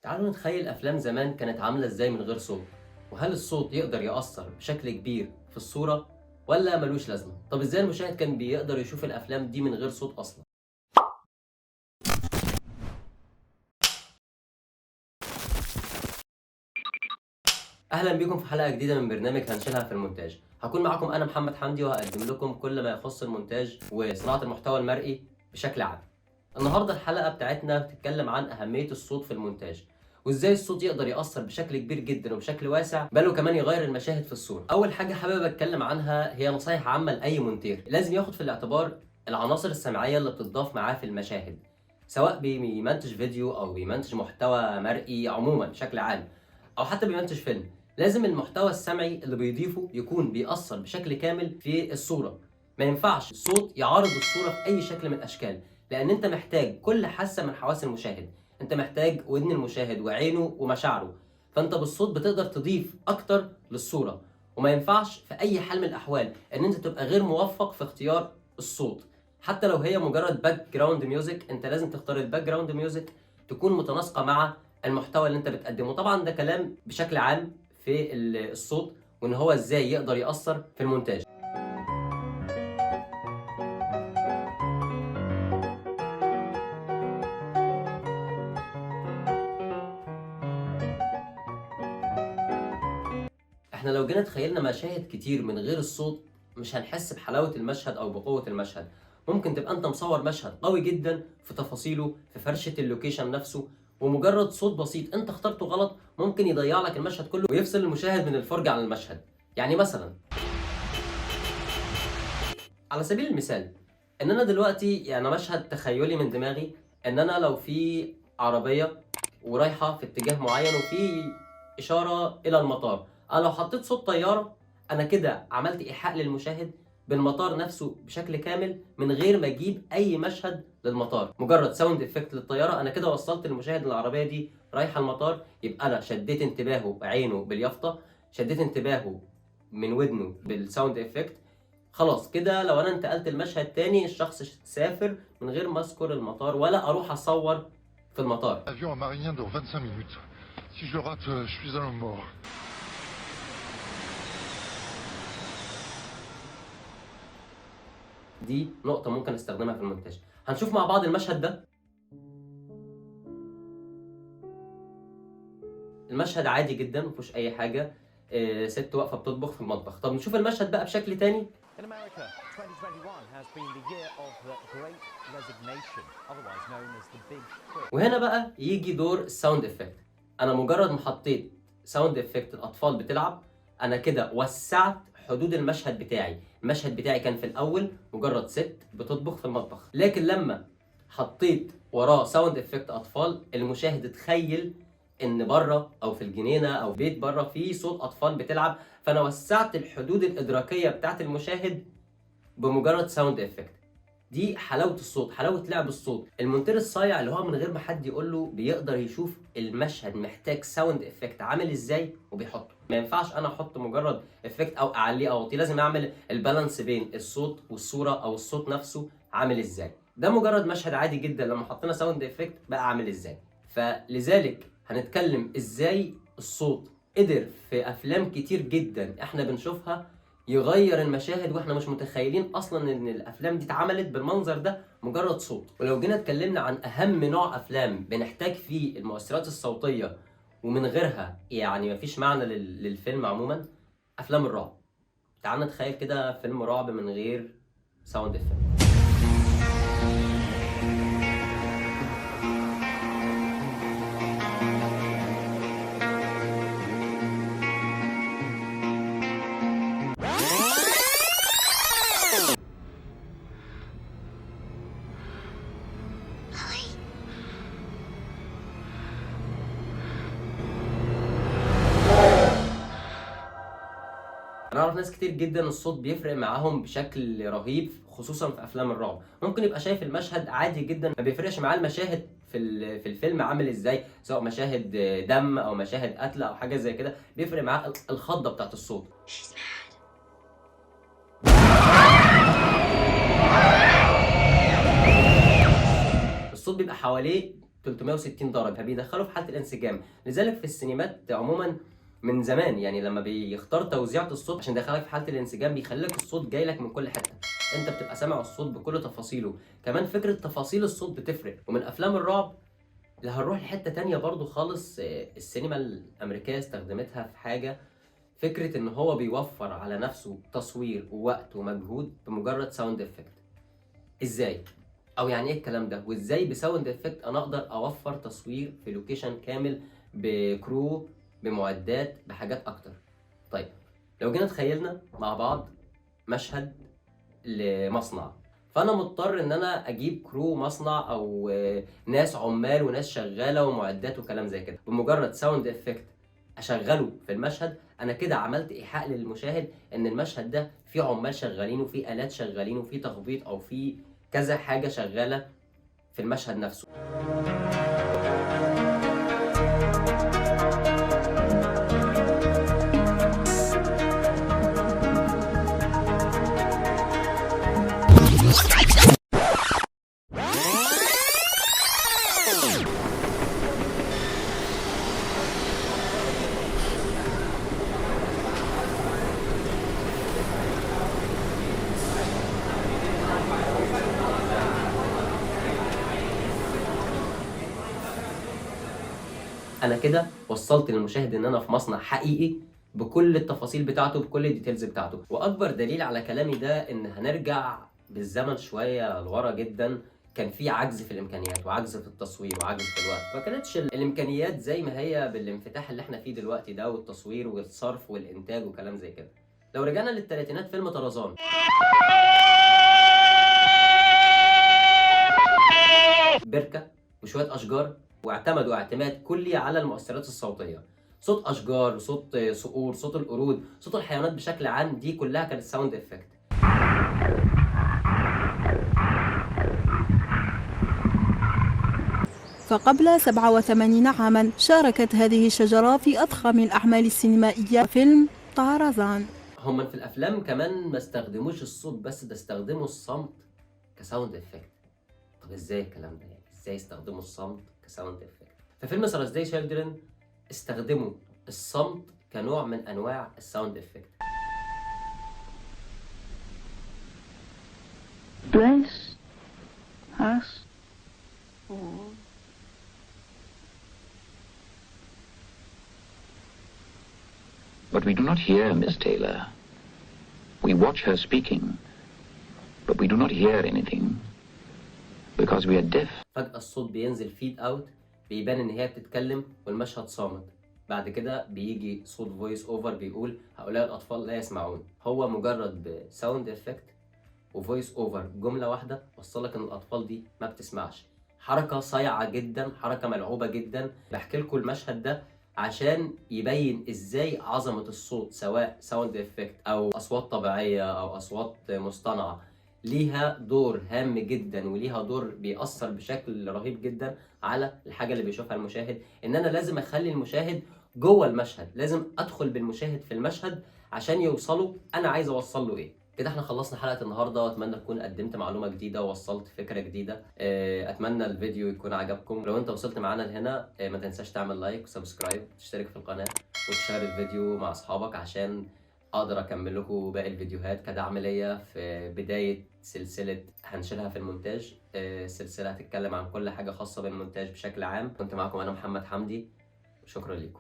تعالوا نتخيل أفلام زمان كانت عاملة إزاي من غير صوت، وهل الصوت يقدر يأثر بشكل كبير في الصورة ولا ملوش لازمة؟ طب إزاي المشاهد كان بيقدر يشوف الأفلام دي من غير صوت أصلا؟ أهلا بيكم في حلقة جديدة من برنامج هنشيلها في المونتاج. هكون معاكم أنا محمد حمدي وهقدم لكم كل ما يخص المونتاج وصناعة المحتوى المرئي بشكل عام. النهارده الحلقة بتاعتنا بتتكلم عن أهمية الصوت في المونتاج، وإزاي الصوت يقدر يأثر بشكل كبير جدا وبشكل واسع، بل وكمان يغير المشاهد في الصورة. أول حاجة حابب أتكلم عنها هي نصايح عامة لأي مونتير، لازم ياخد في الاعتبار العناصر السمعية اللي بتضاف معاه في المشاهد، سواء بيمنتج فيديو أو بيمنتج محتوى مرئي عموما بشكل عام، أو حتى بيمنتج فيلم. لازم المحتوى السمعي اللي بيضيفه يكون بيأثر بشكل كامل في الصورة. ما ينفعش الصوت يعارض الصورة في أي شكل من الأشكال، لان انت محتاج كل حاسه من حواس المشاهد. انت محتاج ودن المشاهد وعينه ومشاعره، فانت بالصوت بتقدر تضيف اكتر للصوره. وما ينفعش في اي حال من الاحوال ان انت تبقى غير موفق في اختيار الصوت، حتى لو هي مجرد باك جراوند ميوزك. انت لازم تختار الباك جراوند ميوزك تكون متناسقه مع المحتوى اللي انت بتقدمه. طبعا ده كلام بشكل عام في الصوت، وان هو ازاي يقدر يأثر في المونتاج. احنا لو جينا تخيلنا مشاهد كتير من غير الصوت مش هنحس بحلاوة المشهد او بقوة المشهد. ممكن تبقى انت مصور مشهد قوي جدا في تفاصيله، في فرشة اللوكيشن نفسه، ومجرد صوت بسيط انت اخترته غلط ممكن يضيع لك المشهد كله ويفصل المشاهد من الفرجة عن المشهد. يعني مثلا على سبيل المثال، ان انا دلوقتي يعني مشهد تخيلي من دماغي، ان انا لو في عربية ورايحة في اتجاه معين وفي اشارة الى المطار، انا لو حطيت صوت طيارة انا كده عملت ايحاء للمشاهد بالمطار نفسه بشكل كامل من غير ما اجيب اي مشهد للمطار. مجرد ساوند افكت للطيارة انا كده وصلت المشاهد للعربية دي رايحة المطار. يبقى انا شديت انتباهه عينه باليافطة، شديت انتباهه من ودنه بالساوند افكت. خلاص كده لو انا انتقلت المشهد تاني الشخص سافر من غير ما اذكر المطار ولا اروح اصور في المطار. Avion à Marignan dans 25 minutes. Si je le rate, je suis un homme mort. دي نقطة ممكن استخدمها في المونتاج. هنشوف مع بعض المشهد ده. المشهد عادي جدا مفيهوش اي حاجة، ست واقفة بتطبخ في المطبخ. طب نشوف المشهد بقى بشكل تاني. In America, 2021 has been the year of the Great Resignation, otherwise known as the Big Quit. وهنا بقى يجي دور الساوند افكت. انا مجرد ما حطيت ساوند افكت الاطفال بتلعب انا كده وسعت حدود المشهد بتاعي. المشهد بتاعي كان في الاول مجرد ست بتطبخ في المطبخ، لكن لما حطيت وراه ساوند افكت اطفال المشاهد اتخيل ان بره او في الجنينه او بيت بره في صوت اطفال بتلعب، فانا وسعت الحدود الادراكيه بتاعت المشاهد بمجرد ساوند افكت. دي حلاوه الصوت، حلاوه لعب الصوت. المونتير الصايع اللي هو من غير ما حد يقول له بيقدر يشوف المشهد محتاج ساوند افكت عامل ازاي وبيحطه. ما ينفعش انا احط مجرد افكت او اعليه او اوطيه، لازم اعمل البالانس بين الصوت والصوره او الصوت نفسه عامل ازاي. ده مجرد مشهد عادي جدا لما حطينا ساوند افكت بقى عامل ازاي. فلذلك هنتكلم ازاي الصوت قدر في افلام كتير جدا احنا بنشوفها يغير المشاهد واحنا مش متخيلين اصلا ان الافلام دي اتعملت بالمنظر ده مجرد صوت. ولو جينا اتكلمنا عن اهم نوع افلام بنحتاج فيه المؤثرات الصوتيه ومن غيرها يعني مفيش معنى للفيلم عموما، افلام الرعب. تعال نتخيل كده فيلم رعب من غير ساوند افكت. انا اعرف ناس كتير جدا الصوت بيفرق معاهم بشكل رهيب، خصوصا في افلام الرعب. ممكن يبقى شايف المشهد عادي جدا ما بيفرقش معاه المشاهد في الفيلم عامل ازاي، سواء مشاهد دم او مشاهد قتل او حاجه زي كده، بيفرق معاه الخضه بتاعت الصوت. الصوت بيبقى حواليه 360 درجه، فبيدخله في حاله الانسجام. لذلك في السينمات عموما من زمان يعني لما بيختار توزيعة الصوت عشان يدخلك في حالة الانسجام بيخليك الصوت جاي لك من كل حتة، انت بتبقى سامع الصوت بكل تفاصيله. كمان فكرة تفاصيل الصوت بتفرق. ومن افلام الرعب اللي هنروح لحتة تانية برضو خالص، السينما الامريكية استخدمتها في حاجة، فكرة ان هو بيوفر على نفسه تصوير ووقت ومجهود بمجرد ساوند افكت. ازاي؟ او يعني ايه الكلام ده؟ وازاي بساوند افكت انا اقدر اوفر تصوير في لوكيشن كامل بكرو بمعدات بحاجات اكتر؟ طيب لو جينا تخيلنا مع بعض مشهد لمصنع، فانا مضطر ان انا اجيب كرو مصنع او ناس عمال وناس شغاله ومعدات وكلام زي كده. بمجرد ساوند افكت اشغله في المشهد، انا كده عملت ايحاء للمشاهد ان المشهد ده فيه عمال شغالين وفيه الات شغالين وفيه تخبيط او فيه كذا حاجه شغاله في المشهد نفسه. انا كده وصلت للمشاهد ان انا في مصنع حقيقي بكل التفاصيل بتاعته بكل الديتيلز بتاعته. واكبر دليل على كلامي ده ان هنرجع بالزمن شويه لورا جدا، كان في عجز في الامكانيات وعجز في التصوير وعجز في الوقت، ما كانتش الامكانيات زي ما هي بالانفتاح اللي احنا فيه دلوقتي ده، والتصوير والصرف والانتاج وكلام زي كده. لو رجعنا للثلاثينات فيلم طرزان، بركه وشويه اشجار، واعتمدوا اعتماد كلي على المؤثرات الصوتيه، صوت اشجار، صوت صقور، صوت القرود، صوت الحيوانات بشكل عام، دي كلها كانت ساوند افكت. فقبل 87 عاما شاركت هذه الشجرة في أضخم الأعمال السينمائية فيلم طرزان. هم في الافلام كمان ما استخدموش الصوت بس، ده استخدموا الصمت كساوند افكت. طب ازاي الكلام ده؟ يعني ازاي استخدموا الصمت كساوند افكت؟ في فيلم Thursday Children استخدموا الصمت كنوع من انواع الساوند افكت. Bless us all. But we do not hear Miss Taylor. We watch her speaking, but we do not hear anything because we are deaf. فجأة الصوت بينزل فيد اوت، بيبان ان هي بتتكلم والمشهد صامت. بعد كده بيجي صوت فويس اوفر بيقول هؤلاء الاطفال لا يسمعون. هو مجرد بساوند افكت وفويس اوفر جملة واحدة وصلك ان الاطفال دي ما بتسمعش. حركة صايعة جدا، حركة ملعوبة جدا. بحكي لكم المشهد ده عشان يبين ازاي عظمة الصوت، سواء ساوند افكت او اصوات طبيعية او اصوات مصطنعة، ليها دور هام جدا وليها دور بيأثر بشكل رهيب جدا على الحاجة اللي بيشوفها المشاهد. ان انا لازم اخلي المشاهد جوه المشهد، لازم ادخل بالمشاهد في المشهد عشان يوصلوا انا عايز اوصل له ايه. كده احنا خلصنا حلقة النهاردة، واتمنى اكون قدمت معلومة جديدة ووصلت فكرة جديدة. اتمنى الفيديو يكون عجبكم. لو انت وصلت معانا لهنا ما تنساش تعمل لايك وسبسكرايب، تشترك في القناة وتشير الفيديو مع اصحابك عشان اقدر اكمل لكم باقي الفيديوهات كدعم ليا في بداية سلسلة هنشيلها في المونتاج. سلسلة هتتكلم عن كل حاجة خاصة بالمونتاج بشكل عام. كنت معكم انا محمد حمدي، شكرا لكم.